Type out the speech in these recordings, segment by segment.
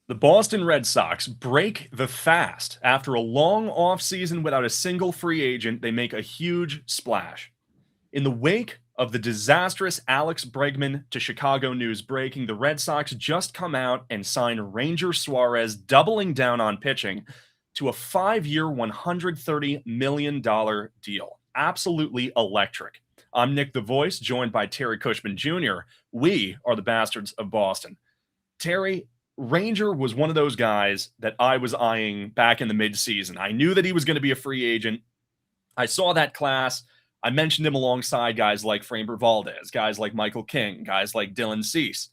The Boston Red Sox break the fast. After a long offseason without a single free agent, they make a huge splash. In the wake of the disastrous Alex Bregman to Chicago news breaking, the Red Sox just come out and sign Ranger Suarez, doubling down on pitching to a 5-year, $130 million deal. Absolutely electric. I'm Nick the Voice, joined by Terry Cushman Jr. We are the Bastards of Boston. Terry, Ranger was one of those guys that I was eyeing back in the midseason. I knew that he was going to be a free agent. I saw that class. I mentioned him alongside guys like Framber Valdez, guys like Michael King, guys like Dylan Cease.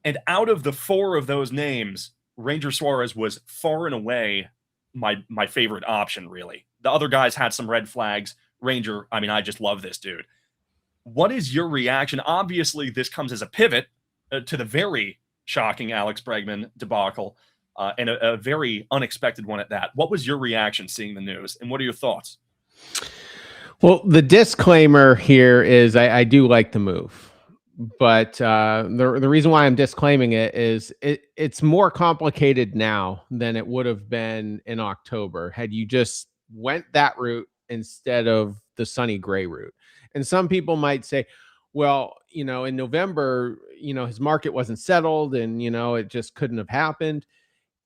And out of the four of those names, Ranger Suarez was far and away my favorite option, really. The other guys had some red flags. Ranger, I mean, I just love this dude. What is your reaction? Obviously, this comes as a pivot to the very shocking Alex Bregman debacle, and a very unexpected one at that. What was your reaction seeing the news, and what are your thoughts? Well, the disclaimer here is I do like the move, but the reason why I'm disclaiming it is it's more complicated now than it would have been in October had you just went that route instead of the Sonny Gray route. And some people might say, well, in November, his market wasn't settled and, it just couldn't have happened.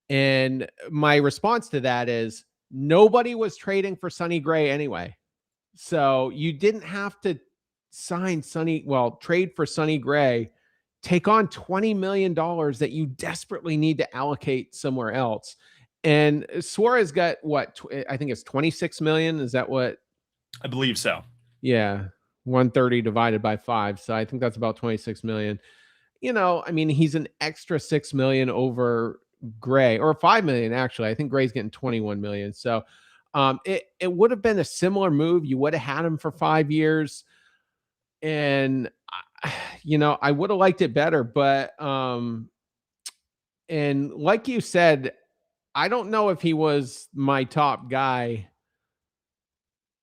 And my response to that is nobody was trading for Sonny Gray anyway. So you didn't have to trade for Sonny Gray, take on $20 million that you desperately need to allocate somewhere else. And Suarez got what? I think it's 26 million. Is that what? I believe so. Yeah. 130 divided by 5. So I think that's about 26 million. I mean, he's an extra 6 million over Gray, or 5 million, actually. I think Gray's getting 21 million. So it would have been a similar move. You would have had him for 5 years. And, I would have liked it better. But, and like you said, I don't know if he was my top guy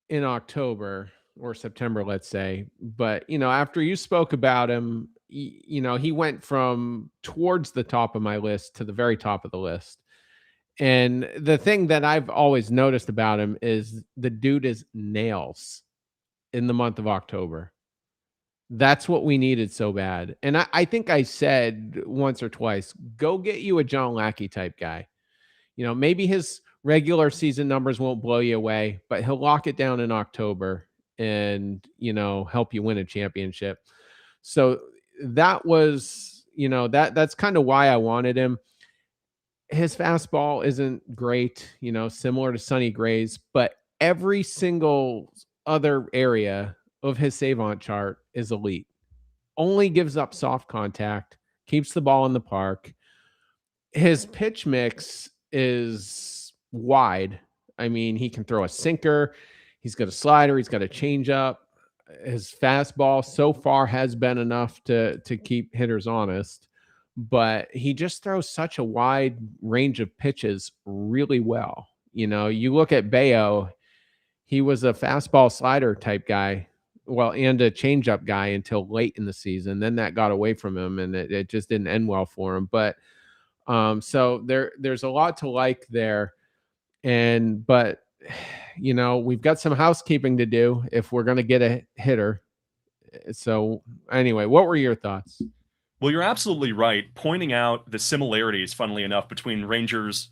in October or September, let's say. But, after you spoke about him, he went from towards the top of my list to the very top of the list. And the thing that I've always noticed about him is the dude is nails in the month of October. That's what we needed so bad. And I think I said once or twice, go get you a John Lackey type guy. Maybe his regular season numbers won't blow you away, but he'll lock it down in October and, help you win a championship. So that was, that's kind of why I wanted him. His fastball isn't great, similar to Sonny Gray's, but every single other area of his savant chart is elite. Only gives up soft contact, keeps the ball in the park. His pitch mix is wide. I mean, he can throw a sinker. He's got a slider. He's got a changeup. His fastball so far has been enough to keep hitters honest, but he just throws such a wide range of pitches really well. You look at Bayo, he was a fastball slider type guy, and a changeup guy until late in the season. Then that got away from him, and it just didn't end well for him. But so there's a lot to like there, but we've got some housekeeping to do if we're going to get a hitter. So anyway, what were your thoughts? Well, you're absolutely right, pointing out the similarities, funnily enough, between Ranger's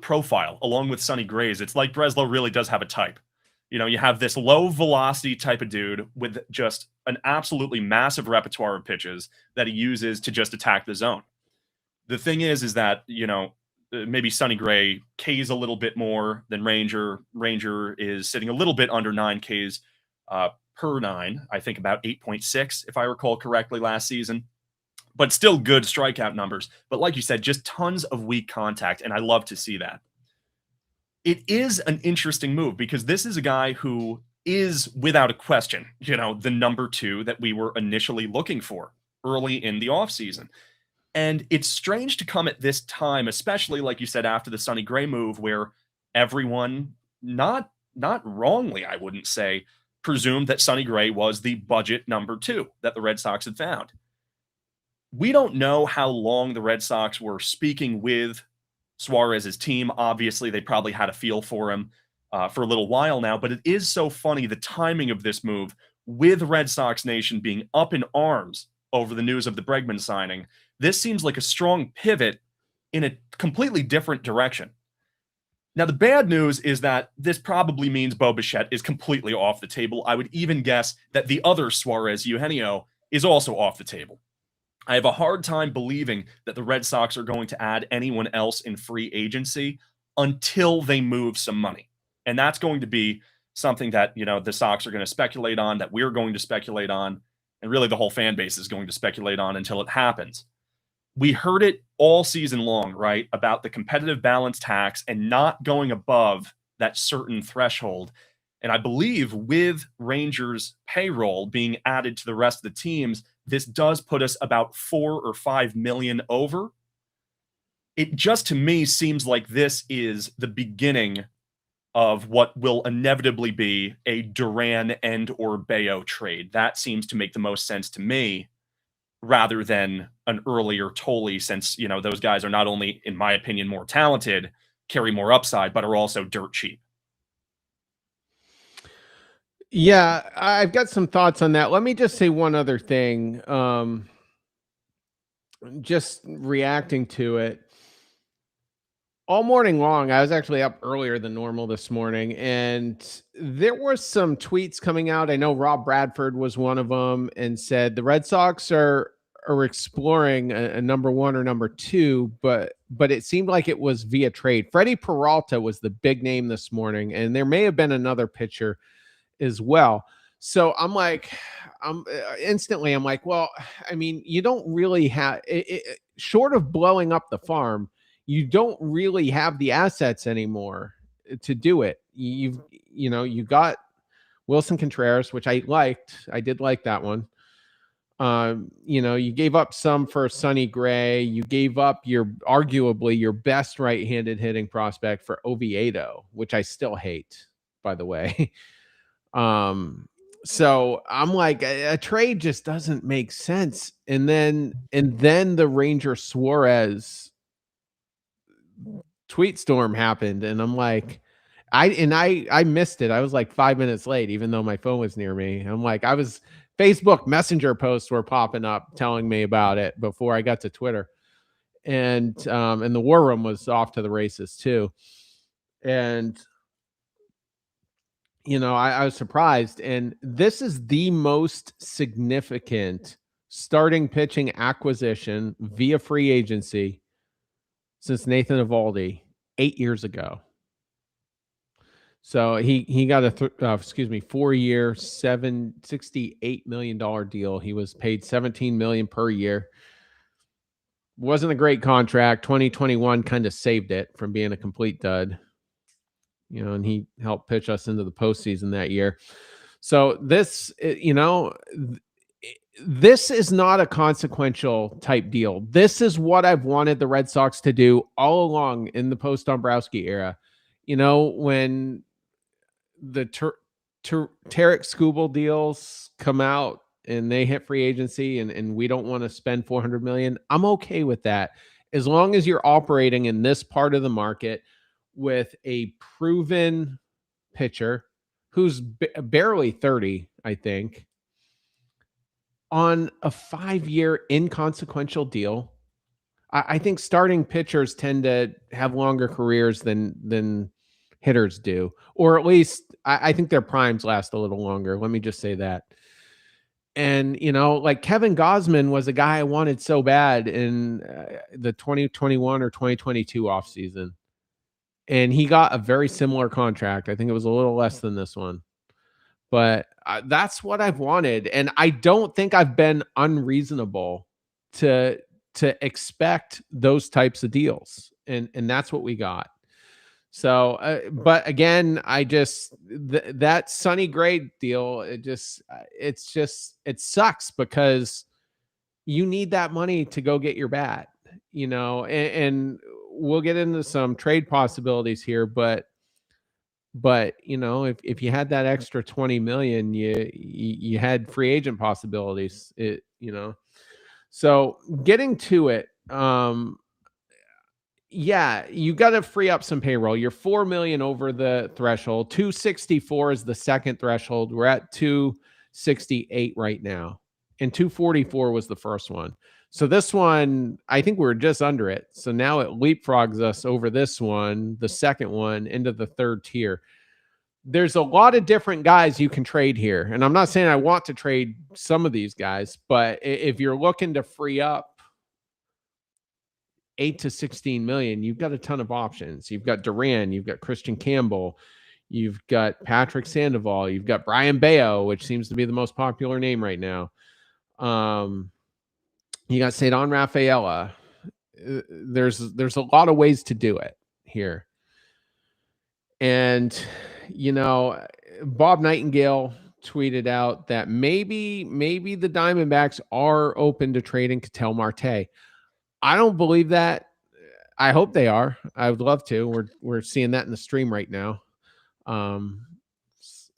profile along with Sonny Gray's. It's like Breslow really does have a type. You have this low velocity type of dude with just an absolutely massive repertoire of pitches that he uses to just attack the zone. The thing is that, maybe Sonny Gray Ks a little bit more than Ranger. Ranger is sitting a little bit under 9 Ks per 9, I think about 8.6, if I recall correctly, last season. But still good strikeout numbers. But like you said, just tons of weak contact, and I love to see that. It is an interesting move because this is a guy who is, without a question, the number 2 that we were initially looking for early in the offseason. And it's strange to come at this time, especially, like you said, after the Sonny Gray move, where everyone, not wrongly, I wouldn't say, presumed that Sonny Gray was the budget number 2 that the Red Sox had found. We don't know how long the Red Sox were speaking with Suarez's team. Obviously, they probably had a feel for him for a little while now, but it is so funny the timing of this move with Red Sox Nation being up in arms over the news of the Bregman signing. This seems like a strong pivot in a completely different direction. Now, the bad news is that this probably means Bo Bichette is completely off the table. I would even guess that the other Suarez, Eugenio, is also off the table. I have a hard time believing that the Red Sox are going to add anyone else in free agency until they move some money. And that's going to be something that, the Sox are going to speculate on, that we're going to speculate on, and really the whole fan base is going to speculate on until it happens. We heard it all season long, right? About the competitive balance tax and not going above that certain threshold. And I believe with Rangers payroll being added to the rest of the teams, this does put us about 4 or 5 million over. It just to me seems like this is the beginning of what will inevitably be a Duran and or Bayo trade. That seems to make the most sense to me rather than an earlier Tolley, since, those guys are not only, in my opinion, more talented, carry more upside, but are also dirt cheap. Yeah, I've got some thoughts on that. Let me just say one other thing. Just reacting to it. All morning long, I was actually up earlier than normal this morning, and there were some tweets coming out. I know Rob Bradford was one of them, and said the Red Sox are exploring a number one or number two, but it seemed like it was via trade. Freddie Peralta was the big name this morning, and there may have been another pitcher as well. So I'm like, instantly, I'm like, well, I mean, you don't really have short of blowing up the farm, you don't really have the assets anymore to do it. You got Wilson Contreras, which I liked. I did like that one. You gave up some for Sonny Gray. You gave up arguably your best right-handed hitting prospect for Oviedo, which I still hate, by the way. So I'm like, a trade just doesn't make sense. And then the Ranger Suarez tweet storm happened, and I'm like, I missed it. I was like 5 minutes late, even though my phone was near me. I'm like, Facebook Messenger posts were popping up telling me about it before I got to Twitter. And the war room was off to the races too. And I was surprised. And this is the most significant starting pitching acquisition via free agency since Nathan Eovaldi 8 years ago. So he got a 4-year, $68 million deal. He was paid $17 million per year. Wasn't a great contract. 2021 kind of saved it from being a complete dud. And he helped pitch us into the postseason that year. So this is not a consequential type deal. This is what I've wanted the Red Sox to do all along in the post-Dombrowski era. When the Tarek Skubal deals come out and they hit free agency and we don't want to spend $400 million, I'm okay with that. As long as you're operating in this part of the market with a proven pitcher who's barely 30, I think, on a 5-year inconsequential deal. I think starting pitchers tend to have longer careers than hitters do, or at least I think their primes last a little longer. Let me just say that. And, like Kevin Gausman was a guy I wanted so bad in the 2021 or 2022 offseason. And he got a very similar contract. I think it was a little less than this one. But that's what I've wanted. And I don't think I've been unreasonable to expect those types of deals. And that's what we got. So, but again, that Sonny Gray deal, it sucks because you need that money to go get your bat, and we'll get into some trade possibilities here, but if you had that extra 20 million, you had free agent possibilities, So getting to it, yeah, you got to free up some payroll. You're 4 million over the threshold. 264 is the second threshold. We're at 268 right now. And 244 was the first one. So this one, I think we're just under it. So now it leapfrogs us over this one, the second one, into the third tier. There's a lot of different guys you can trade here. And I'm not saying I want to trade some of these guys, but if you're looking to free up 8 to 16 million, you've got a ton of options. You've got Duran, you've got Christian Campbell, you've got Patrick Sandoval, you've got Brian Bayo, which seems to be the most popular name right now. You got Cedon Rafaela. There's a lot of ways to do it here. And Bob Nightingale tweeted out that maybe the Diamondbacks are open to trading Ketel Marte. I don't believe that. I hope they are. I would love to. We're seeing that in the stream right now.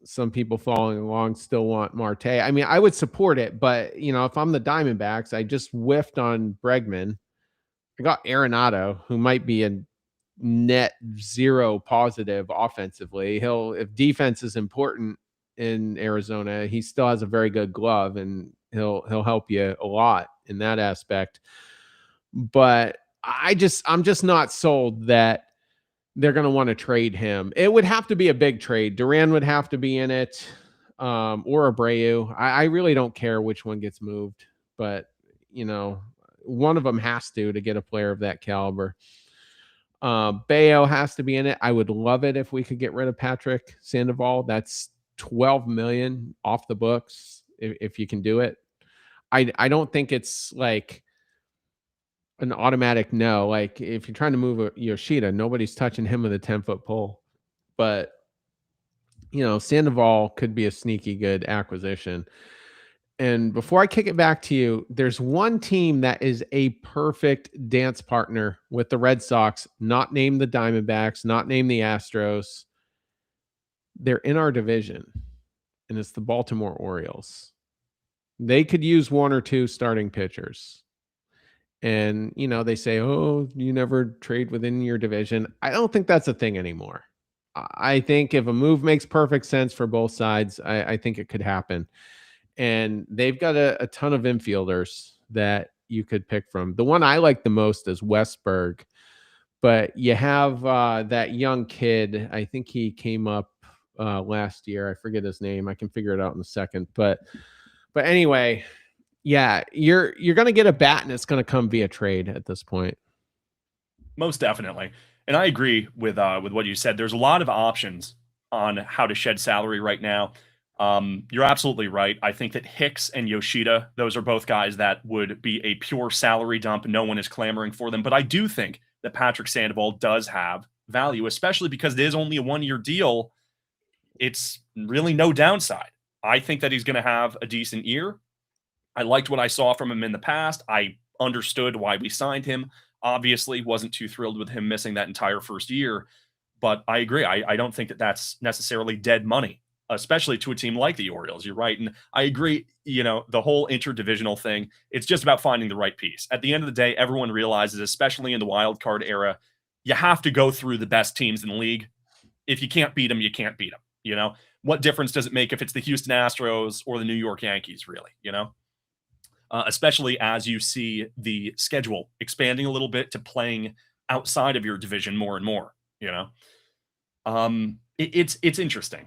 Some people following along still want Marte. I mean, I would support it, but if I'm the Diamondbacks, I just whiffed on Bregman. I got Arenado, who might be a net zero positive offensively. If defense is important in Arizona, he still has a very good glove, and he'll help you a lot in that aspect. But I'm just not sold that they're going to want to trade him. It would have to be a big trade. Duran would have to be in it, or Abreu. I really don't care which one gets moved, but one of them has to get a player of that caliber. Bayo has to be in it. I would love it if we could get rid of Patrick Sandoval. That's 12 million off the books if you can do it. I don't think it's like an automatic no. Like if you're trying to move a Yoshida, nobody's touching him with a 10-foot pole. But Sandoval could be a sneaky good acquisition. And before I kick it back to you, there's one team that is a perfect dance partner with the Red Sox, not named the Diamondbacks, not named the Astros. They're in our division, and it's the Baltimore Orioles. They could use one or two starting pitchers. And, they say, oh, you never trade within your division. I don't think that's a thing anymore. I think if a move makes perfect sense for both sides, I think it could happen. And they've got a ton of infielders that you could pick from. The one I like the most is Westberg, but you have that young kid. I think he came up last year. I forget his name. I can figure it out in a second. But anyway, yeah, you're going to get a bat, and it's going to come via trade at this point. Most definitely. And I agree with what you said. There's a lot of options on how to shed salary right now. You're absolutely right. I think that Hicks and Yoshida, those are both guys that would be a pure salary dump. No one is clamoring for them. But I do think that Patrick Sandoval does have value, especially because it is only a one-year deal. It's really no downside. I think that he's going to have a decent year. I liked what I saw from him in the past. I understood why we signed him. Obviously, wasn't too thrilled with him missing that entire first year. But I agree. I don't think that that's necessarily dead money, especially to a team like the Orioles. You're right. And I agree, the whole interdivisional thing, it's just about finding the right piece. At the end of the day, everyone realizes, especially in the wild card era, you have to go through the best teams in the league. If you can't beat them, you can't beat them. What difference does it make if it's the Houston Astros or the New York Yankees, really, especially as you see the schedule expanding a little bit to playing outside of your division more and more, it's interesting,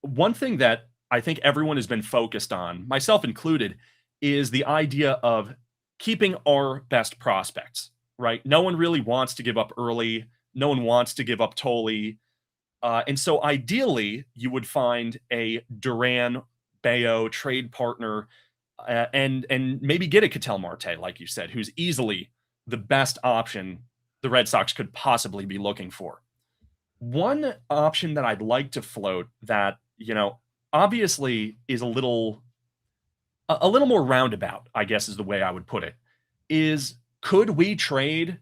One thing that I think everyone has been focused on, myself included, is the idea of keeping our best prospects, right? No one really wants to give up early. No one wants to give up Tolley. And so ideally, you would find a Duran Bayo trade partner and maybe get a Ketel Marte, like you said, who's easily the best option the Red Sox could possibly be looking for. One option that I'd like to float that, obviously is a little more roundabout, I guess is the way I would put it, is could we trade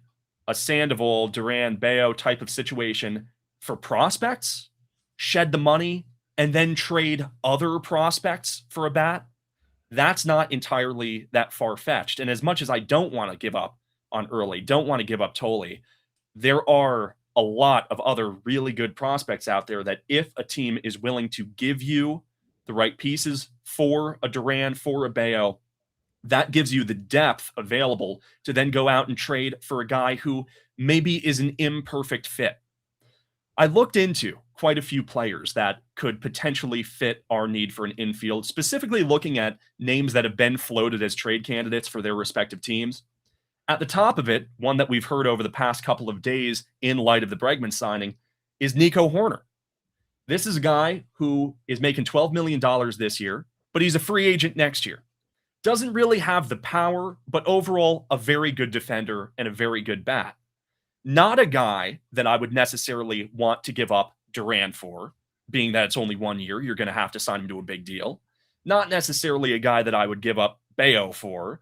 a Sandoval, Duran, Bayo type of situation for prospects, shed the money, and then trade other prospects for a bat? That's not entirely that far-fetched. And as much as I don't want to give up on Early, don't want to give up Tolley, there are a lot of other really good prospects out there that if a team is willing to give you the right pieces for a Duran, for a Bayo, that gives you the depth available to then go out and trade for a guy who maybe is an imperfect fit. I looked into quite a few players that could potentially fit our need for an infield, specifically looking at names that have been floated as trade candidates for their respective teams. At the top of it, one that we've heard over the past couple of days in light of the Bregman signing is Nico Horner. This is a guy who is making $12 million this year, but he's a free agent next year. Doesn't really have the power, but overall, a very good defender and a very good bat. Not a guy that I would necessarily want to give up Duran for, being that it's only 1 year. You're going to have to sign him to a big deal. Not necessarily a guy that I would give up Bayo for,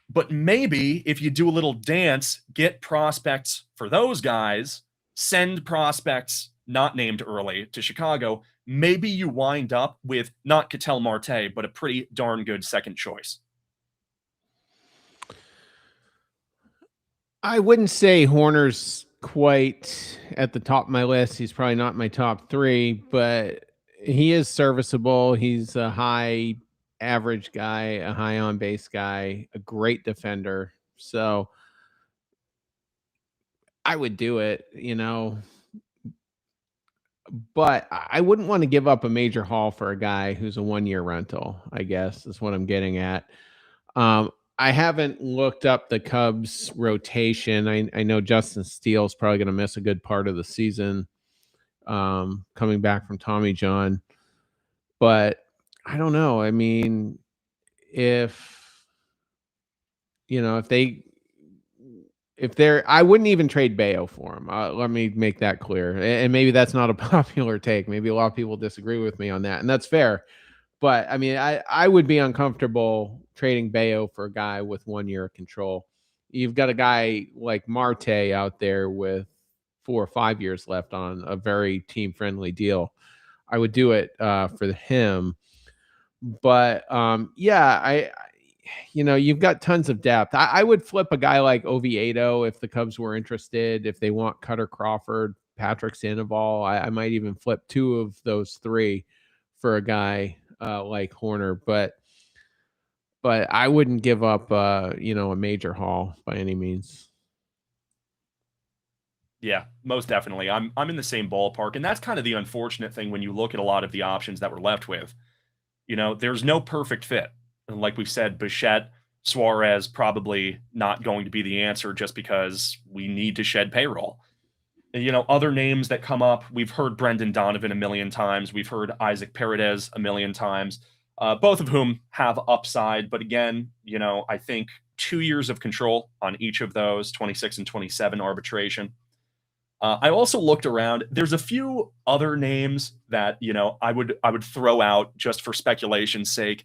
but maybe if you do a little dance, get prospects for those guys, send prospects not named Early to Chicago, maybe you wind up with not Ketel Marte, but a pretty darn good second choice. I wouldn't say Horner's quite at the top of my list. He's probably not my top 3, but he is serviceable. He's a high average guy, a high on base guy, a great defender. So I would do it, but I wouldn't want to give up a major haul for a guy who's a 1-year rental, I guess is what I'm getting at. I haven't looked up the Cubs rotation. I know Justin Steele's probably going to miss a good part of the season, coming back from Tommy John. But I don't know. I mean, if I wouldn't even trade Bayo for him. Let me make that clear. And maybe that's not a popular take. Maybe a lot of people disagree with me on that, and that's fair. But I mean, I would be uncomfortable trading Bayo for a guy with 1 year of control. You've got a guy like Marte out there with 4 or 5 years left on a very team friendly deal. I would do it for him. But yeah, you've got tons of depth. I would flip a guy like Oviedo if the Cubs were interested. If they want Cutter Crawford, Patrick Sandoval, I might even flip 2 of those 3 for a guy like Horner, but I wouldn't give up a major haul by any means. Yeah, most definitely. I'm in the same ballpark, and that's kind of the unfortunate thing when you look at a lot of the options that we're left with. There's no perfect fit. And like we've said, Bichette, Suarez probably not going to be the answer just because we need to shed payroll. And, other names that come up, we've heard Brendan Donovan a million times. We've heard Isaac Paredes a million times, both of whom have upside. But again, I think 2 years of control on each of those, 26 and 27 arbitration. I also looked around. There's a few other names that, I would throw out just for speculation's sake.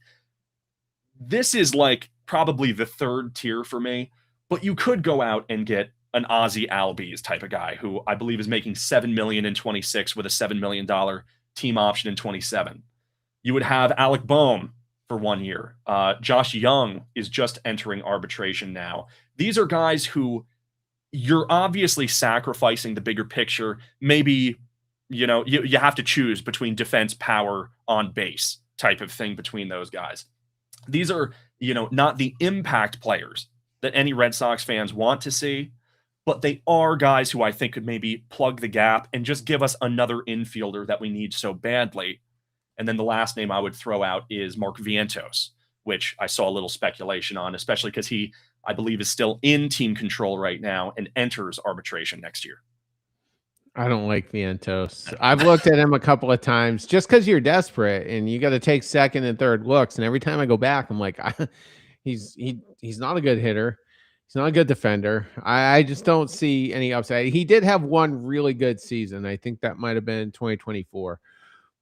This is like probably the third tier for me, but you could go out and get an Ozzy Albies type of guy who I believe is making $7 million in 26 with a $7 million team option in 27. You would have Alec Boehm for 1 year. Josh Young is just entering arbitration now. These are guys who you're obviously sacrificing the bigger picture. Maybe, you have to choose between defense, power, on base type of thing between those guys. These are, not the impact players that any Red Sox fans want to see, but they are guys who I think could maybe plug the gap and just give us another infielder that we need so badly. And then the last name I would throw out is Mark Vientos, which I saw a little speculation on, especially because he, I believe, is still in team control right now and enters arbitration next year. I don't like Vientos. I've looked at him a couple of times just because you're desperate and you got to take second and third looks. And every time I go back, I'm like, he's not a good hitter. He's not a good defender. I just don't see any upside. He did have one really good season. I think that might have been 2024.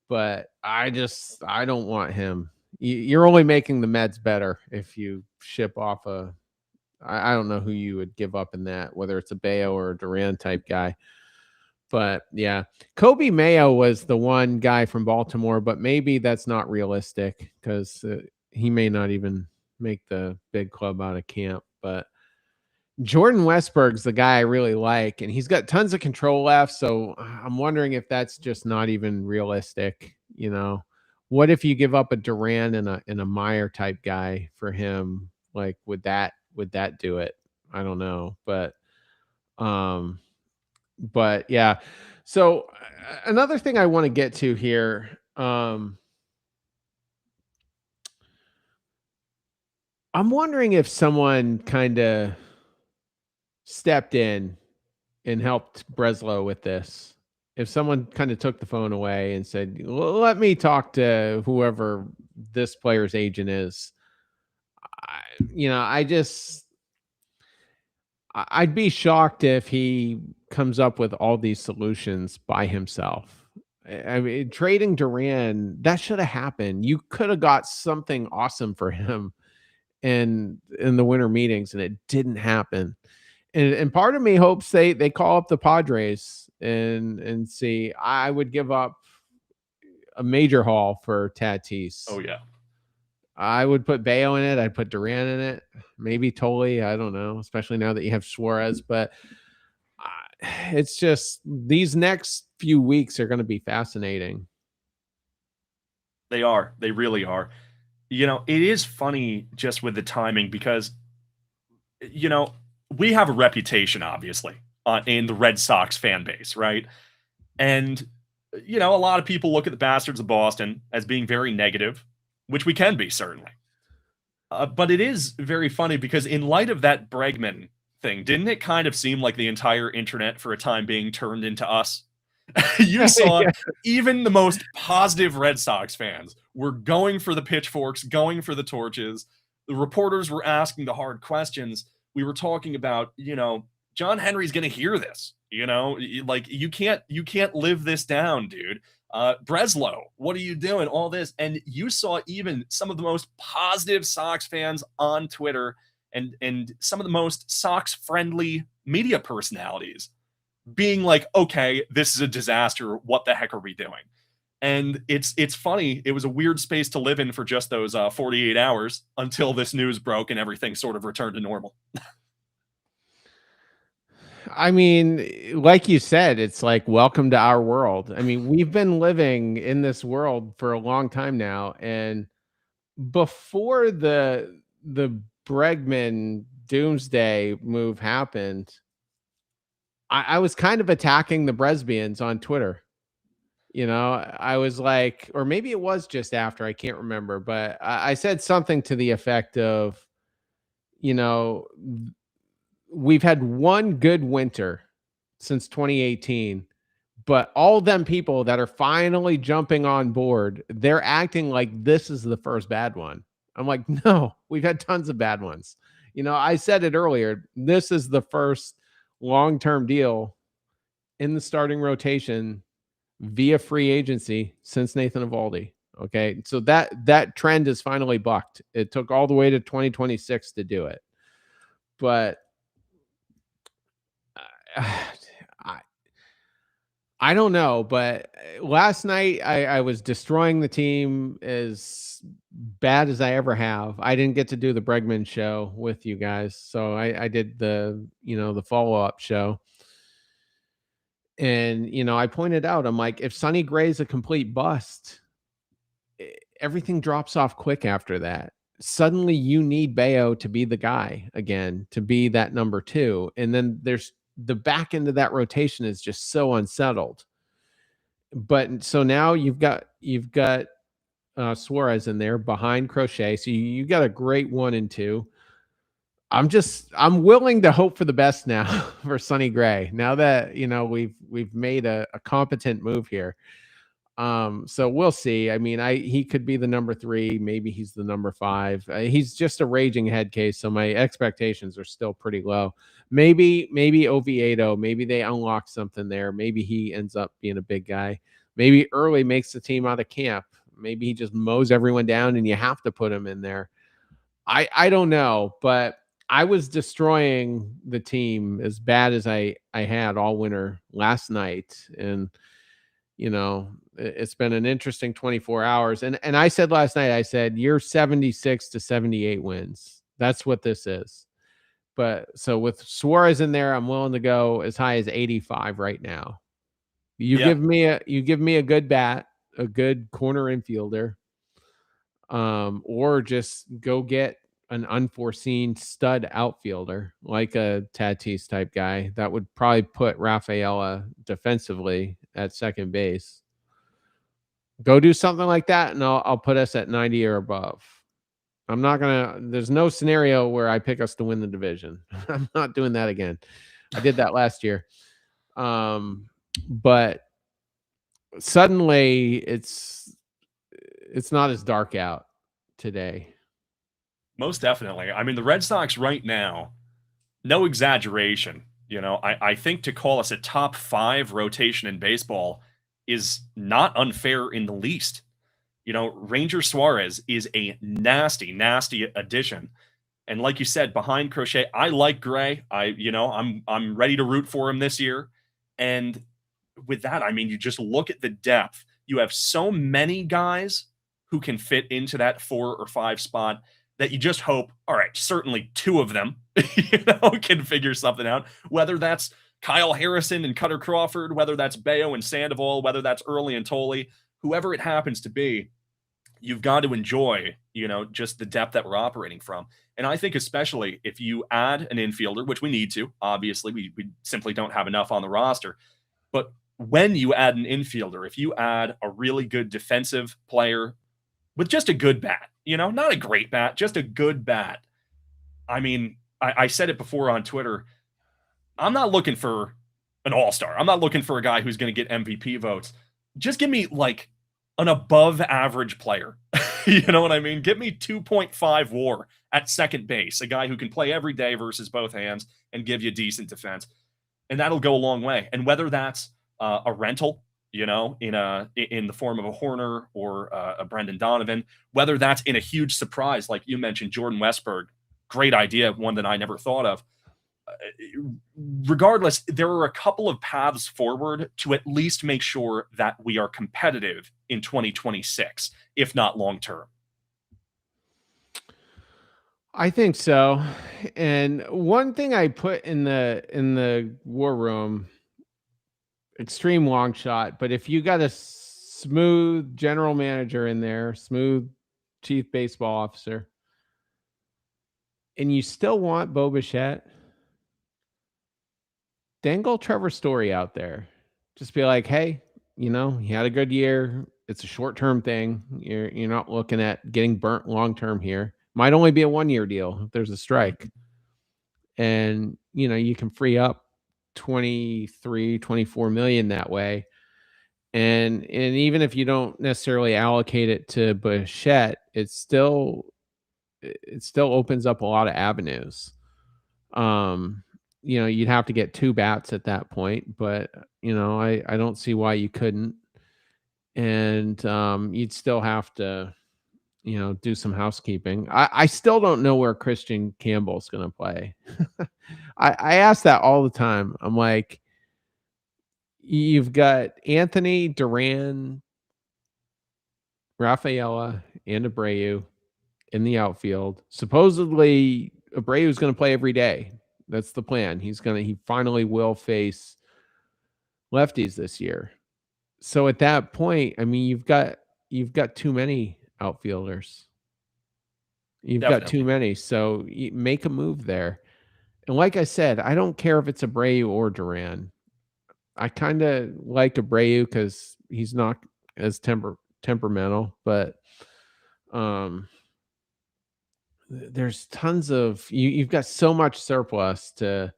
But I don't want him. You're only making the Mets better if you ship off I don't know who you would give up in that, whether it's a Bayo or a Duran type guy. But yeah, Kobe Mayo was the one guy from Baltimore, but maybe that's not realistic because he may not even make the big club out of camp. But Jordan Westberg's the guy I really like, and he's got tons of control left. So I'm wondering if that's just not even realistic. What if you give up a Duran and a Meyer type guy for him? Like, would that do it? I don't know, um, but yeah. So another thing I want to get to here. I'm wondering if someone kind of stepped in and helped Breslow with this. If someone kind of took the phone away and said, Let me talk to whoever this player's agent is." I just I'd be shocked if he comes up with all these solutions by himself. I mean, trading Duran, that should have happened. You could have got something awesome for him in the winter meetings, and it didn't happen. And part of me hopes they call up the Padres and see. I would give up a major haul for Tatis. Oh yeah. I would put Bayo in it. I'd put Duran in it. Maybe Tolley. I don't know, especially now that you have Suarez. But it's just these next few weeks are going to be fascinating. They are. They really are. It is funny just with the timing because, we have a reputation, obviously, in the Red Sox fan base, right? And, a lot of people look at the Bastards of Boston as being very negative, which we can be, certainly. But it is very funny because in light of that Bregman thing, didn't it kind of seem like the entire internet for a time being turned into us? You saw Yeah. even the most positive Red Sox fans were going for the pitchforks, going for the torches. The reporters were asking the hard questions. We were talking about, John Henry's going to hear this. Like you can't live this down, dude. Breslow, what are you doing? All this, and you saw even some of the most positive Sox fans on Twitter and some of the most Sox friendly media personalities being like, okay, this is a disaster. What the heck are we doing? And it's funny. It was a weird space to live in for just those 48 hours until this news broke and everything sort of returned to normal. I mean, like you said, it's like welcome to our world. I mean, we've been living in this world for a long time now, and before the Bregman doomsday move happened, I was kind of attacking the Bresbians on Twitter. I was like, or maybe it was just after, I can't remember, but I said something to the effect of, you know, we've had one good winter since 2018, but all them people that are finally jumping on board, they're acting like this is the first bad one. I'm like, no, we've had tons of bad ones. I said it earlier. This is the first long-term deal in the starting rotation via free agency since Nathan Eovaldi. Okay. So that trend is finally bucked. It took all the way to 2026 to do it. But I I don't know, but last night I was destroying the team as bad as I ever have. I didn't get to do the Bregman show with you guys, so I did the follow-up show. And I pointed out, I'm like, if Sonny Gray's a complete bust, everything drops off quick after that. Suddenly you need Bayo to be the guy again, to be that number two. And then there's the back end of that rotation is just so unsettled. But so now you've got Suarez in there behind Crochet. So you got a great 1 and 2. I'm willing to hope for the best now for Sonny Gray. Now that we've made a competent move here. So we'll see. I mean, he could be the number 3. Maybe he's the number 5. He's just a raging head case, so my expectations are still pretty low. Maybe Oviedo. Maybe they unlock something there. Maybe he ends up being a big guy. Maybe Early makes the team out of camp. Maybe he just mows everyone down, and you have to put him in there. I don't know, but I was destroying the team as bad as I had all winter last night, and It's been an interesting 24 hours. And I said last night, I said, you're 76 to 78 wins. That's what this is. But so with Suarez in there, I'm willing to go as high as 85 right now. Yeah. You give me a good bat, a good corner infielder, or just go get an unforeseen stud outfielder like a Tatis type guy that would probably put Rafaela defensively at second base. Go do something like that, and I'll put us at 90 or above. I'm not gonna. There's no scenario where I pick us to win the division. I'm not doing that again. I did that last year, but suddenly it's not as dark out today. Most definitely. I mean, the Red Sox right now, no exaggeration. I think to call us a top 5 rotation in baseball is not unfair in the least. Ranger Suarez is a nasty, nasty addition. And like you said, behind Crochet, I like Gray. I'm ready to root for him this year. And with that, I mean, you just look at the depth. You have so many guys who can fit into that 4 or 5 spot that you just hope, all right, certainly 2 of them, can figure something out. Whether that's Kyle Harrison and Cutter Crawford, whether that's Bayo and Sandoval, whether that's Early and Tolley, whoever it happens to be, you've got to enjoy, just the depth that we're operating from. And I think especially if you add an infielder, which we need to, obviously, we simply don't have enough on the roster. But when you add an infielder, if you add a really good defensive player with just a good bat, not a great bat, just a good bat. I mean, I said it before on Twitter. I'm not looking for an all-star. I'm not looking for a guy who's going to get MVP votes. Just give me like an above average player. You know what I mean? Give me 2.5 WAR at second base, a guy who can play every day versus both hands and give you decent defense. And that'll go a long way. And whether that's a rental, in the form of a Horner or a Brendan Donovan, whether that's in a huge surprise, like you mentioned, Jordan Westberg, great idea, one that I never thought of. Regardless, there are a couple of paths forward to at least make sure that we are competitive in 2026, if not long term. I think so. And one thing I put in the war room, extreme long shot, but if you got a smooth general manager in there, smooth chief baseball officer, and you still want Bo Bichette, dangle Trevor Story out there. Just be like, hey, he had a good year. It's a short-term thing. You're not looking at getting burnt long-term here. Might only be a 1-year deal if there's a strike. And, you can free up 23, 24 million that way. And even if you don't necessarily allocate it to Bichette, it still opens up a lot of avenues. You'd have to get 2 bats at that point, but I don't see why you couldn't. And you'd still have to, do some housekeeping. I still don't know where Christian Campbell's going to play. I ask that all the time. I'm like, you've got Anthony, Duran, Rafaela, and Abreu in the outfield. Supposedly, Abreu is going to play every day. That's the plan. He finally will face lefties this year. So at that point, I mean, you've got too many outfielders. You've got too many. So you make a move there. And like I said, I don't care if it's Abreu or Duran. I kind of like Abreu because he's not as temperamental, but there's tons of you've got so much surplus to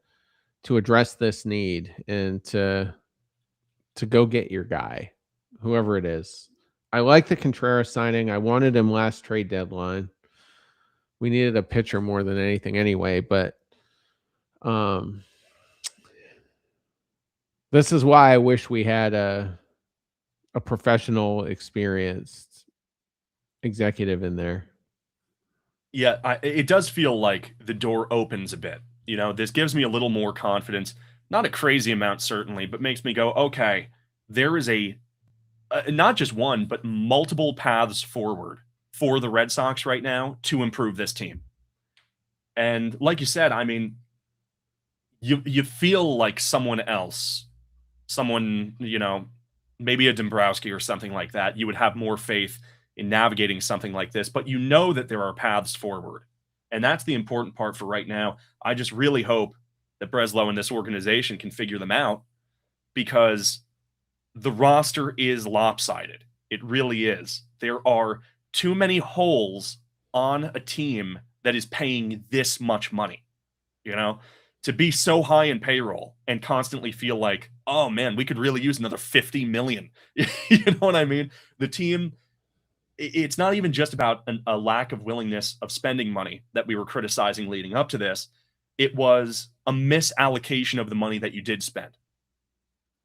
address this need and to go get your guy, whoever it is. I like the Contreras signing. I wanted him last trade deadline. We needed a pitcher more than anything anyway, but this is why I wish we had a professional, experienced executive in there. Yeah, it does feel like the door opens a bit. This gives me a little more confidence. Not a crazy amount, certainly, but makes me go, okay, there is a not just one, but multiple paths forward for the Red Sox right now to improve this team. And like you said, I mean, you feel like someone else, someone, maybe a Dombrowski or something like that, you would have more faith in navigating something like this, but you know that there are paths forward. And that's the important part for right now. I just really hope that Breslow and this organization can figure them out, because the roster is lopsided. It really is. There are too many holes on a team that is paying this much money, you know, to be so high in payroll and constantly feel like, oh man, we could really use another 50 million. You know what I mean? The team, it's not even just about a lack of willingness of spending money that we were criticizing leading up to this. It was a misallocation of the money that you did spend.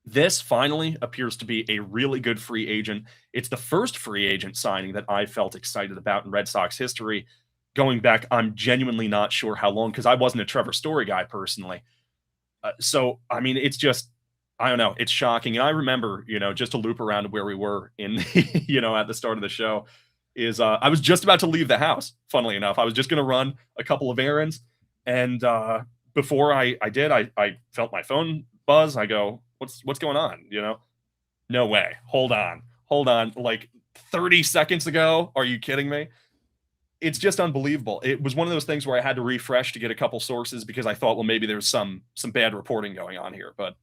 This finally appears to be a really good free agent. It's the first free agent signing that I felt excited about in Red Sox history. Going back, I'm genuinely not sure how long, because I wasn't a Trevor Story guy personally. So, I mean, it's just, I don't know, it's shocking. And I remember, just to loop around to where we were in, at the start of the show, is I was just about to leave the house, funnily enough. I was just going to run a couple of errands. And before I did, I felt my phone buzz. I go, what's going on? No way. Hold on. Like 30 seconds ago. Are you kidding me? It's just unbelievable. It was one of those things where I had to refresh to get a couple sources, because I thought, well, maybe there's some bad reporting going on here. But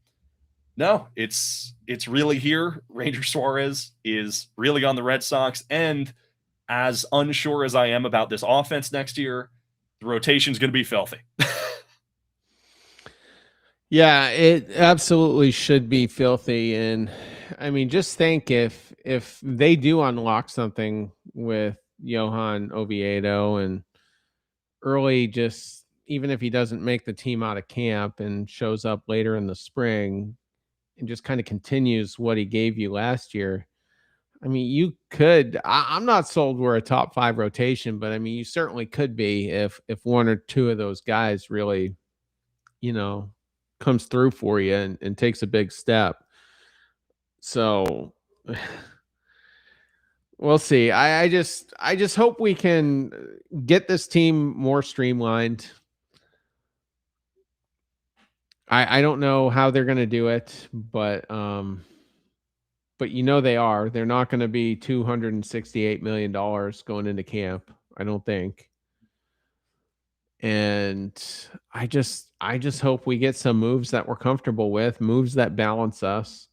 no, it's really here. Ranger Suarez is really on the Red Sox. And as unsure as I am about this offense next year, the rotation's going to be filthy. Yeah, it absolutely should be filthy. And I mean, just think if they do unlock something with Johan Oviedo and early, just even if he doesn't make the team out of camp and shows up later in the spring and just kind of continues what he gave you last year. I mean, you could. I'm not sold we're a top 5 rotation, but I mean, you certainly could be if one or two of those guys really, you know, comes through for you and takes a big step. So we'll see. I just hope we can get this team more streamlined. I don't know how they're going to do it, but they are. They're not going to be $268 million going into camp, I don't think. And I just hope we get some moves that we're comfortable with, moves that balance us.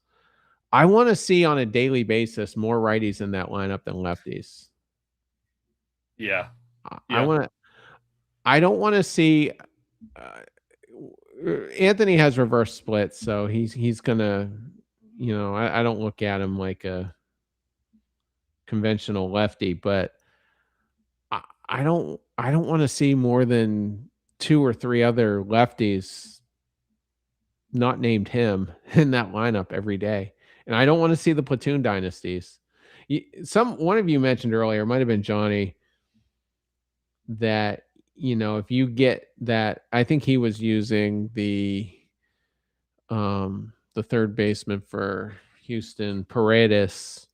I want to see on a daily basis more righties in that lineup than lefties. Yeah. I Yeah. want to. I don't want to see. Anthony has reverse splits, so he's gonna. I don't look at him like a conventional lefty, but I don't want to see more than 2 or 3 other lefties not named him in that lineup every day. And I don't want to see the platoon dynasties. One of you mentioned earlier, might have been Johnny, that if you get that, I think he was using the third baseman for Houston, Paredes.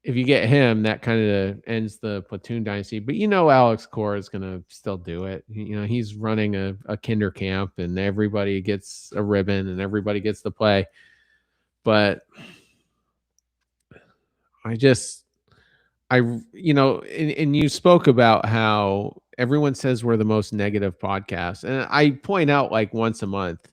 If you get him, that kind of ends the platoon dynasty. But Alex Cora is going to still do it. He's running a kinder camp, and everybody gets a ribbon and everybody gets to play. But and you spoke about how everyone says we're the most negative podcast. And I point out, like, once a month,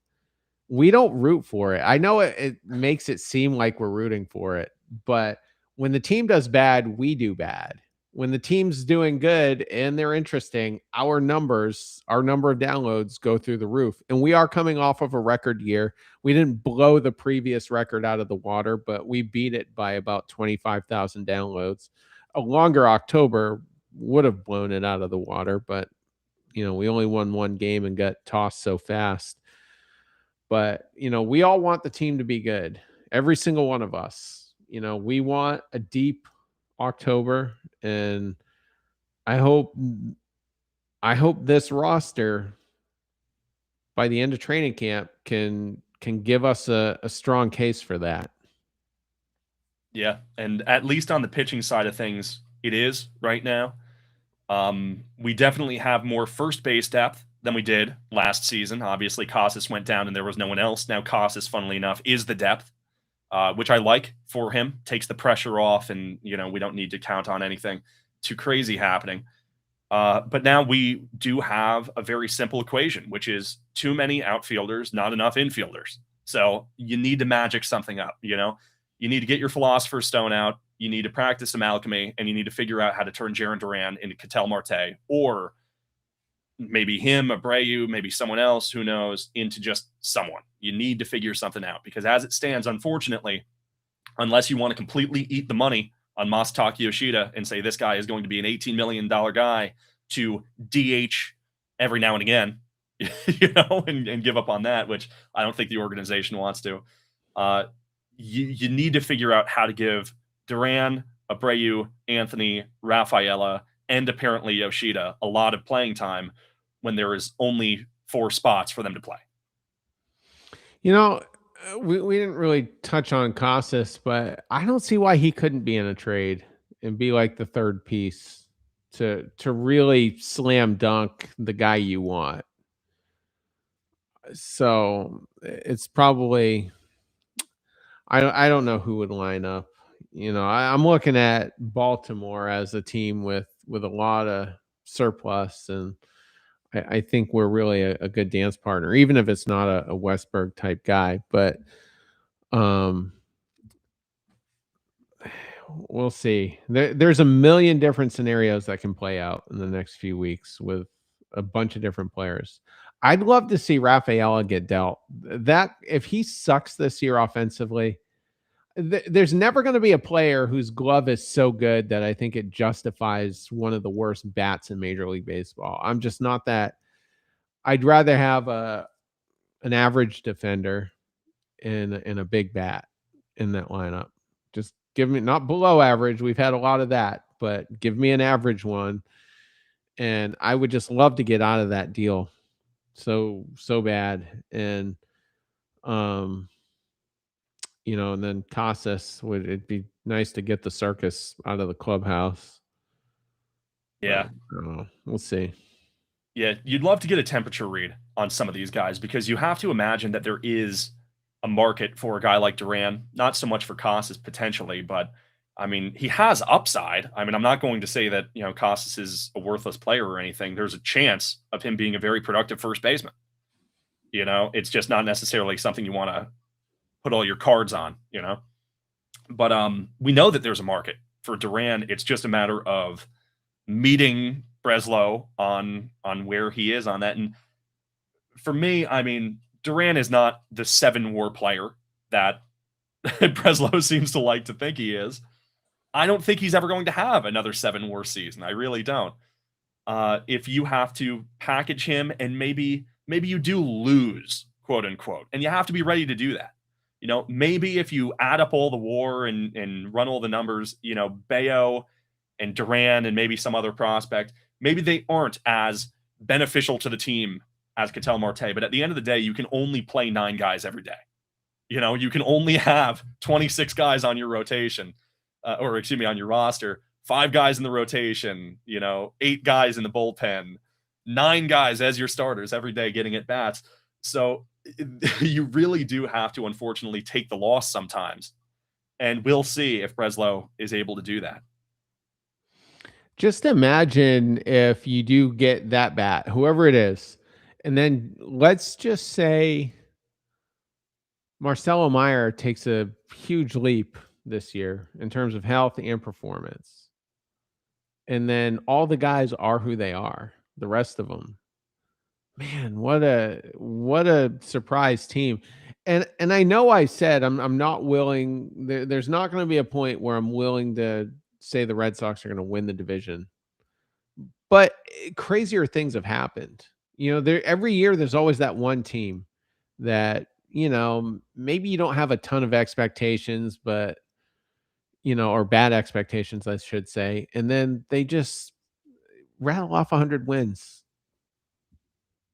we don't root for it. I know it makes it seem like we're rooting for it, but when the team does bad, we do bad. When the team's doing good and they're interesting, our number of downloads go through the roof. And we are coming off of a record year. We didn't blow the previous record out of the water, but we beat it by about 25,000 downloads. A longer October would have blown it out of the water, but we only won one game and got tossed so fast. But, we all want the team to be good. Every single one of us. We want a deep October, and I hope this roster by the end of training camp can give us a strong case for that. Yeah, and at least on the pitching side of things, it is right now. We definitely have more first base depth than we did last season. Obviously, Casas went down and there was no one else. Now, Casas, funnily enough, is the depth, which I like for him. Takes the pressure off, and we don't need to count on anything too crazy happening. But now we do have a very simple equation, which is too many outfielders, not enough infielders. So you need to magic something up. You need to get your philosopher's stone out. You need to practice some alchemy, and you need to figure out how to turn Jaron Duran into Ketel Marte, or maybe him, Abreu, maybe someone else, who knows, into just someone. You need to figure something out, because as it stands, unfortunately, unless you want to completely eat the money on Masataka Yoshida and say this guy is going to be an $18 million guy to DH every now and again, and give up on that, which I don't think the organization wants to. You need to figure out how to give Duran, Abreu, Anthony, Rafaela, and apparently Yoshida a lot of playing time when there is only 4 spots for them to play. We didn't really touch on Casas, but I don't see why he couldn't be in a trade and be like the third piece to really slam dunk the guy you want. So it's probably I don't know who would line up. I'm looking at Baltimore as a team with a lot of surplus, and I think we're really a good dance partner, even if it's not a Westberg type guy. But we'll see. There's a million different scenarios that can play out in the next few weeks with a bunch of different players. I'd love to see Rafaela get dealt. That if he sucks this year offensively, there's never going to be a player whose glove is so good that I think it justifies one of the worst bats in Major League Baseball. I'm just not that. I'd rather have an average defender and a big bat in that lineup. Just give me not below average. We've had a lot of that, but give me an average one. And I would just love to get out of that deal so bad. And and then Casas it'd be nice to get the circus out of the clubhouse. Yeah. But, we'll see. Yeah, you'd love to get a temperature read on some of these guys, because you have to imagine that there is a market for a guy like Duran, not so much for Casas potentially, but I mean, he has upside. I mean, I'm not going to say that, Casas is a worthless player or anything. There's a chance of him being a very productive first baseman. It's just not necessarily something you want to put all your cards on, But we know that there's a market for Duran. It's just a matter of meeting Breslow on where he is on that. And for me, I mean, Duran is not the 7-WAR player that Breslow seems to like to think he is. I don't think he's ever going to have another 7-WAR season. I really don't. If you have to package him, and maybe you do lose, quote unquote, and you have to be ready to do that. Maybe if you add up all the WAR and run all the numbers, Bayo and Duran and maybe some other prospect, maybe they aren't as beneficial to the team as Ketel Marte. But at the end of the day, you can only play 9 guys every day. You can only have 26 guys on your rotation, on your roster, 5 guys in the rotation, 8 guys in the bullpen, 9 guys as your starters every day getting at bats. So you really do have to, unfortunately, take the loss sometimes. And we'll see if Breslow is able to do that. Just imagine if you do get that bat, whoever it is, and then let's just say Marcelo Meyer takes a huge leap this year in terms of health and performance. And then all the guys are who they are, the rest of them. Man, what a surprise team. And I know I said I'm not willing, there's not going to be a point where I'm willing to say the Red Sox are going to win the division. But crazier things have happened. Every year there's always that one team that, maybe you don't have a ton of expectations, but or bad expectations, I should say. And then they just rattle off 100 wins.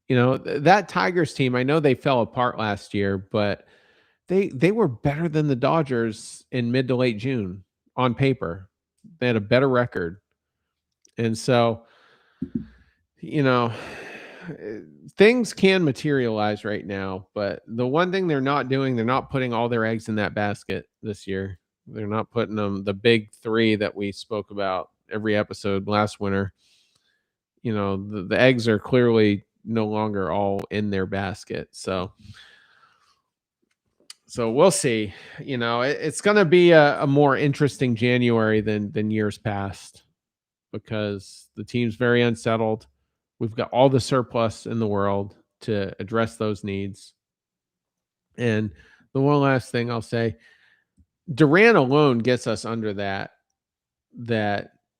That Tigers team, I know they fell apart last year, but they were better than the Dodgers in mid to late June on paper. They had a better record. And so, you know, things can materialize right now, but the one thing they're not doing, they're not putting all their eggs in that basket this year. They're not putting them the big three that we spoke about every episode last winter. The eggs are clearly no longer all in their basket. So we'll see. It's going to be a more interesting January than years past, because the team's very unsettled. We've got all the surplus in the world to address those needs. And the one last thing I'll say, Durant alone gets us under that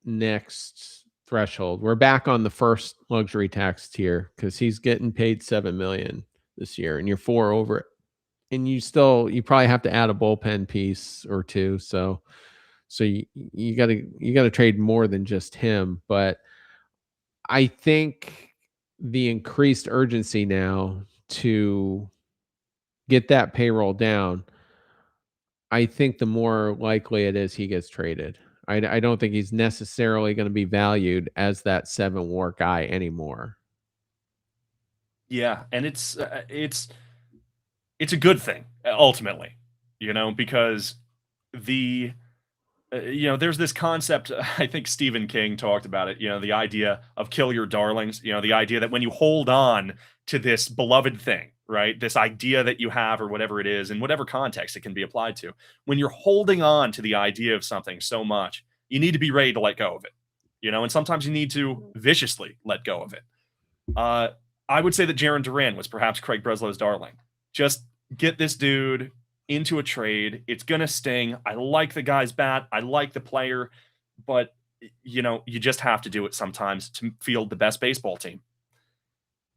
next threshold. We're back on the first luxury tax tier because he's getting paid $7 million this year, and you're 4 over it. And you probably have to add a bullpen piece or two. So you gotta trade more than just him. But I think the increased urgency now to get that payroll down, I think the more likely it is he gets traded. I don't think he's necessarily going to be valued as that 7 WAR guy anymore. Yeah, and it's a good thing ultimately, because the there's this concept. I think Stephen King talked about it. The idea of kill your darlings. The idea that when you hold on to this beloved thing, right, this idea that you have or whatever it is, in whatever context it can be applied to, when you're holding on to the idea of something so much, you need to be ready to let go of it. And sometimes you need to viciously let go of it. I would say that Jarren Duran was perhaps Craig Breslow's darling. Just get this dude into a trade. It's going to sting. I like the guy's bat. I like the player. But, you just have to do it sometimes to field the best baseball team.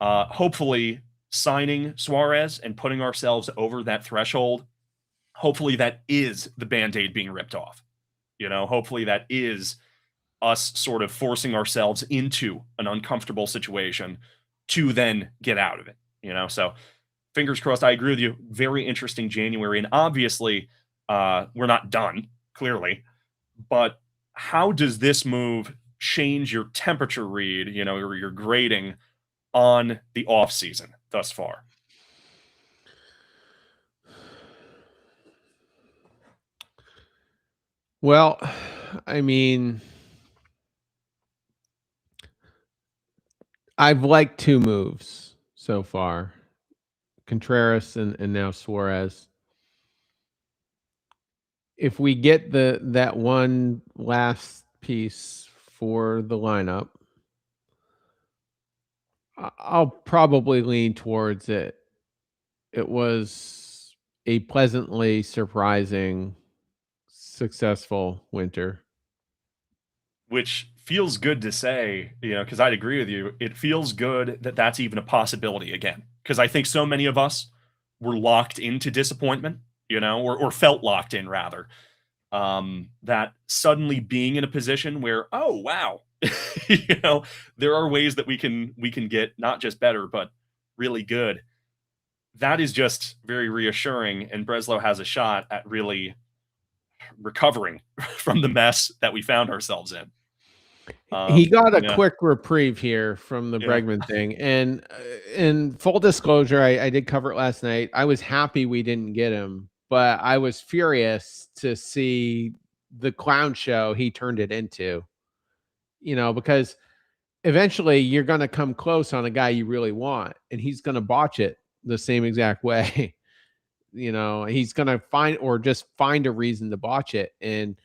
Hopefully, signing Suarez and putting ourselves over that threshold, hopefully that is the Band-Aid being ripped off. Hopefully that is us sort of forcing ourselves into an uncomfortable situation to then get out of it. So fingers crossed. I agree with you. Very interesting January. And obviously, we're not done, clearly. But how does this move change your temperature read, or your grading on the offseason thus far? Well, I mean, I've liked 2 moves so far. Contreras and now Suarez. If we get that one last piece for the lineup, I'll probably lean towards it. It was a pleasantly surprising, successful winter. Which feels good to say, because I'd agree with you. It feels good that that's even a possibility again, because I think so many of us were locked into disappointment, or felt locked in rather. That suddenly being in a position where, oh wow, there are ways that we can get not just better but really good. That is just very reassuring, and Breslow has a shot at really recovering from the mess that we found ourselves in. He got a Yeah. quick reprieve here from the Yeah. Bregman thing. And in full disclosure, I did cover it last night. I was happy we didn't get him, but I was furious to see the clown show he turned it into, because eventually you're going to come close on a guy you really want, and he's going to botch it the same exact way. He's going to find a reason to botch it. And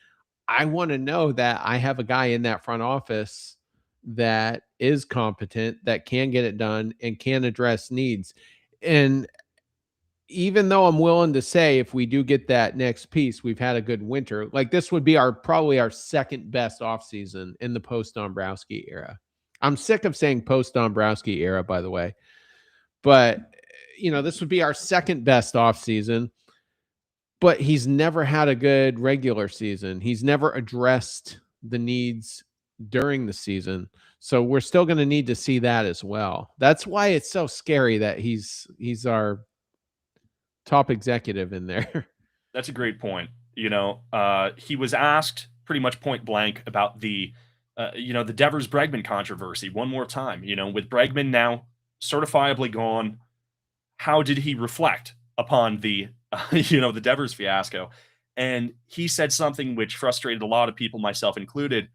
I want to know that I have a guy in that front office that is competent, that can get it done and can address needs. And even though I'm willing to say if we do get that next piece, we've had a good winter, like this would be probably our second best offseason in the post Dombrowski era. I'm sick of saying post Dombrowski era, by the way, but this would be our second best offseason. But he's never had a good regular season. He's never addressed the needs during the season. So we're still going to need to see that as well. That's why it's so scary that he's our top executive in there. That's a great point. He was asked pretty much point blank about the Devers Bregman controversy one more time. With Bregman now certifiably gone, how did he reflect upon the Devers fiasco? And he said something which frustrated a lot of people, myself included,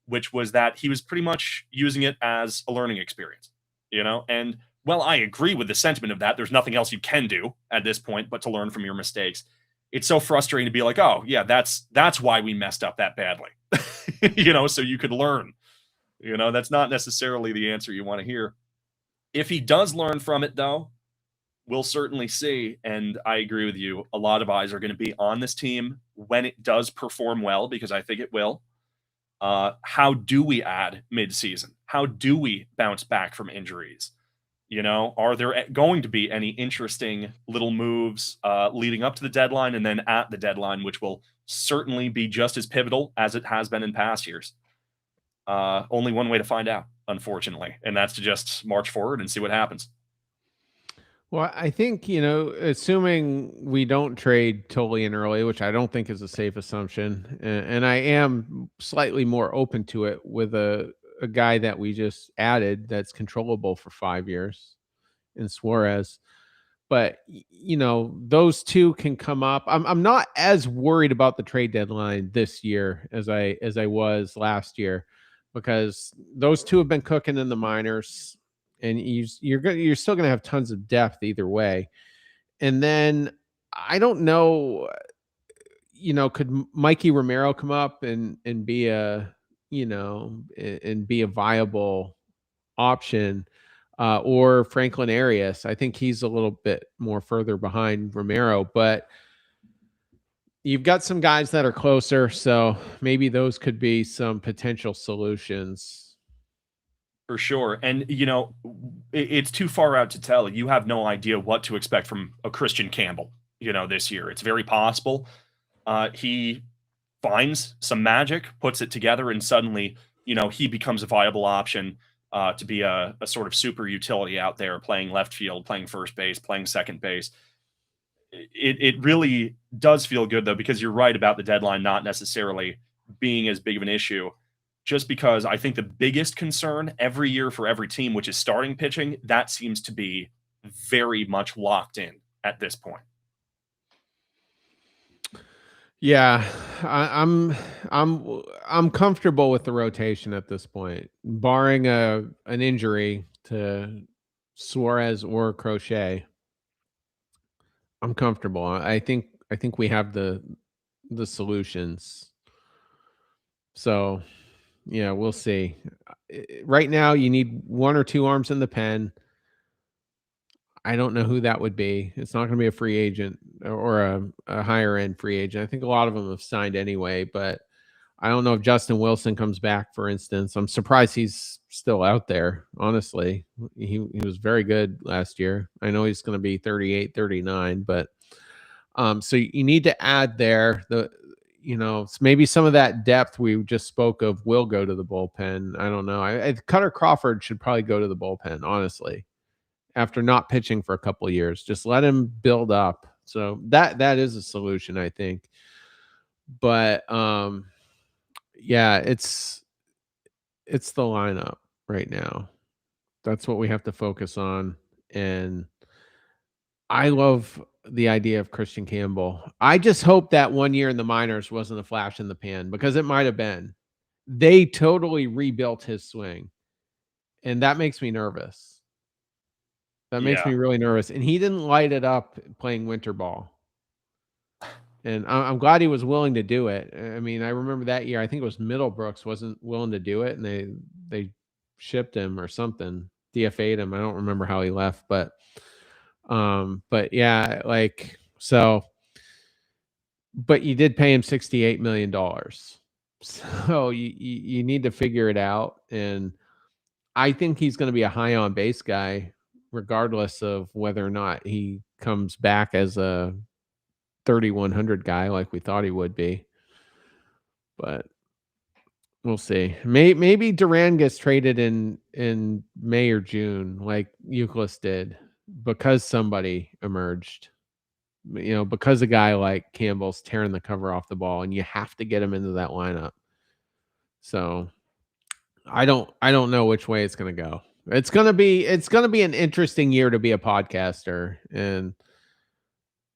which was that he was pretty much using it as a learning experience. And well, I agree with the sentiment of that. There's nothing else you can do at this point but to learn from your mistakes. It's so frustrating to be like, oh yeah, that's why we messed up that badly. So you could learn. That's not necessarily the answer you want to hear. If he does learn from it, though, we'll certainly see. And I agree with you. A lot of eyes are going to be on this team when it does perform well, because I think it will. How do we add midseason? How do we bounce back from injuries? Are there going to be any interesting little moves leading up to the deadline and then at the deadline, which will certainly be just as pivotal as it has been in past years? Only one way to find out, unfortunately, and that's to just march forward and see what happens. Well, I think, assuming we don't trade Tolian early, which I don't think is a safe assumption, and I am slightly more open to it with a guy that we just added that's controllable for 5 years in Suarez. But those two can come up. I'm not as worried about the trade deadline this year as I was last year, because those two have been cooking in the minors, and you're still going to have tons of depth either way. And then I don't know, could Mikey Romero come up and be a viable option, or Franklin Arias? I think he's a little bit more further behind Romero, but you've got some guys that are closer, so maybe those could be some potential solutions. For sure. And, it's too far out to tell. You have no idea what to expect from a Christian Campbell, this year. It's very possible. He finds some magic, puts it together, and suddenly, he becomes a viable option to be a sort of super utility out there, playing left field, playing first base, playing second base. It really does feel good, though, because you're right about the deadline not necessarily being as big of an issue. Just because I think the biggest concern every year for every team, which is starting pitching, that seems to be very much locked in at this point. Yeah, I'm comfortable with the rotation at this point, barring an injury to Suarez or Crochet. I'm comfortable. I think we have the solutions. So, yeah, we'll see. Right now, you need one or two arms in the pen. I don't know who that would be. It's not going to be a free agent or a higher end free agent. I think a lot of them have signed anyway, but I don't know if Justin Wilson comes back, for instance. I'm surprised he's still out there, honestly. He was very good last year. I know he's going to be 38, 39, but so you need to add there maybe some of that depth we just spoke of will go to the bullpen. I don't know. Cutter Crawford should probably go to the bullpen, honestly, after not pitching for a couple of years. Just let him build up. So that is a solution, I think. But yeah, it's the lineup right now. That's what we have to focus on. And I love the idea of Christian Campbell. I just hope that 1 year in the minors wasn't a flash in the pan, because it might have been. They totally rebuilt his swing, and that makes me nervous. That makes Yeah. me really nervous. And he didn't light it up playing winter ball. And I'm glad he was willing to do it. I mean, I remember that year, I think it was Middlebrooks wasn't willing to do it, and they shipped him or something, DFA'd him. I don't remember how he left, but yeah, but you did pay him $68 million. So you need to figure it out. And I think he's going to be a high on base guy, regardless of whether or not he comes back as a 3,100 guy like we thought he would be. But we'll see. Maybe Duran gets traded in May or June, like Euclid did, because somebody emerged. because a guy like Campbell's tearing the cover off the ball, and you have to get him into that lineup. So I don't know which way it's going to go. It's going to be an interesting year to be a podcaster, and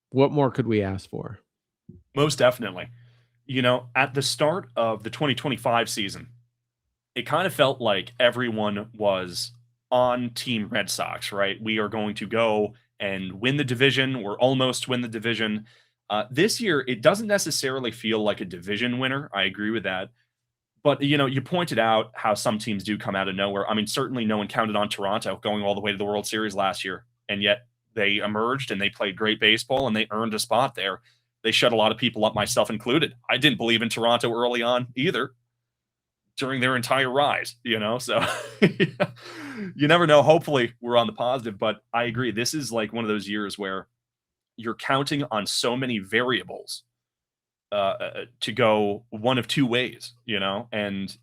what more could we ask for? Most definitely. At the start of the 2025 season, it kind of felt like everyone was on Team Red Sox, right? We are going to go and win the division. We're almost win the division. This year, it doesn't necessarily feel like a division winner. I agree with that. But you pointed out how some teams do come out of nowhere. I mean, certainly no one counted on Toronto going all the way to the World Series last year, and yet they emerged and they played great baseball and they earned a spot there. They shut a lot of people up, myself included. I didn't believe in Toronto early on either during their entire rise. So you never know. Hopefully, we're on the positive, but I agree. This is like one of those years where you're counting on so many variables to go one of two ways. And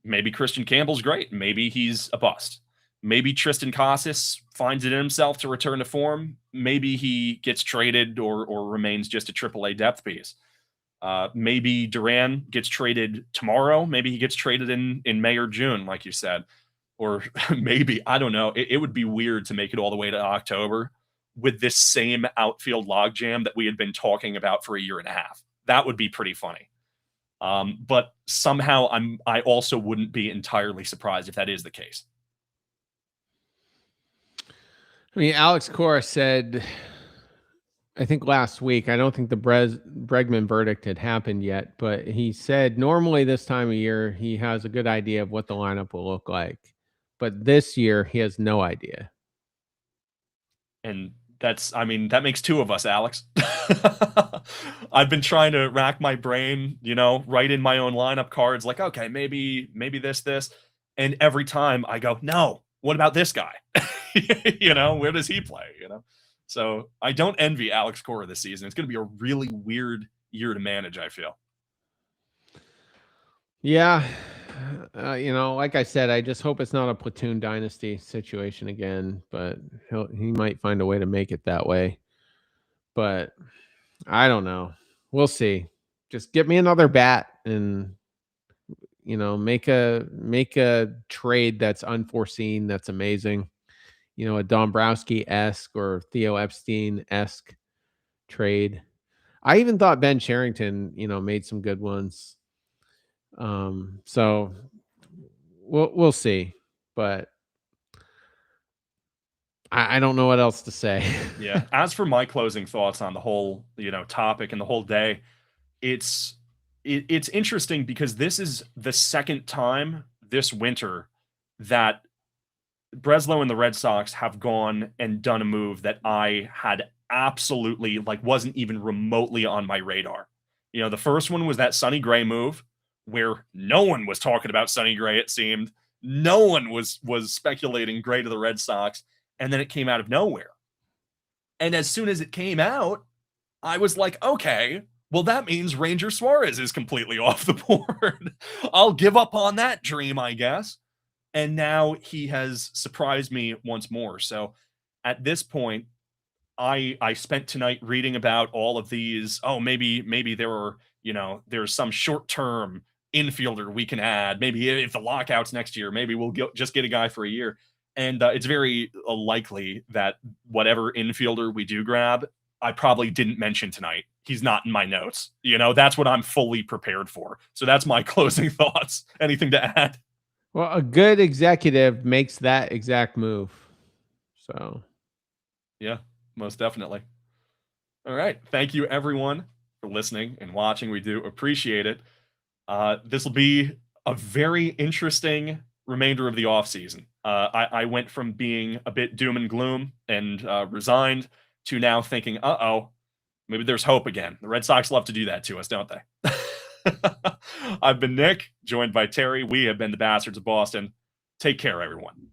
maybe Christian Campbell's great. Maybe he's a bust. Maybe Tristan Casas finds it in himself to return to form. Maybe he gets traded or remains just a AAA depth piece. Maybe Duran gets traded tomorrow. Maybe he gets traded in May or June, like you said. Or maybe, I don't know. It would be weird to make it all the way to October with this same outfield logjam that we had been talking about for a year and a half. That would be pretty funny. But somehow I also wouldn't be entirely surprised if that is the case. I mean, Alex Cora said, I think last week, I don't think the Bregman verdict had happened yet, but he said normally this time of year, he has a good idea of what the lineup will look like. But this year, he has no idea. And that makes two of us, Alex. I've been trying to rack my brain, write in my own lineup cards like, okay, maybe this. And every time I go, no, what about this guy? Where does he play? So I don't envy Alex Cora this season. It's going to be a really weird year to manage, I feel. Yeah. Like I said, I just hope it's not a platoon dynasty situation again, but he might find a way to make it that way. But I don't know. We'll see. Just get me another bat and make a trade that's unforeseen, that's amazing. A Dombrowski-esque or Theo Epstein-esque trade. I even thought Ben Cherington, made some good ones. So we'll see, but I don't know what else to say. Yeah. As for my closing thoughts on the whole, topic and the whole day, it's interesting because this is the second time this winter that Breslow and the Red Sox have gone and done a move that I had absolutely wasn't even remotely on my radar. The first one was that Sonny Gray move where no one was talking about Sonny Gray, it seemed. No one was speculating Gray to the Red Sox, and then it came out of nowhere. And as soon as it came out, I was like, okay, well, that means Ranger Suarez is completely off the board. I'll give up on that dream, I guess. And now he has surprised me once more. So at this point, I spent tonight reading about all of these. Oh, maybe there's some short-term infielder we can add. Maybe if the lockout's next year, maybe we'll just get a guy for a year. And it's very likely that whatever infielder we do grab, I probably didn't mention tonight. He's not in my notes. That's what I'm fully prepared for. So that's my closing thoughts. Anything to add? Well, a good executive makes that exact move. So, yeah, most definitely. All right. Thank you, everyone, for listening and watching. We do appreciate it. This will be a very interesting remainder of the offseason. I went from being a bit doom and gloom and resigned to now thinking, maybe there's hope again. The Red Sox love to do that to us, don't they? I've been Nick, joined by Terry. We have been the Bastards of Boston. Take care, everyone.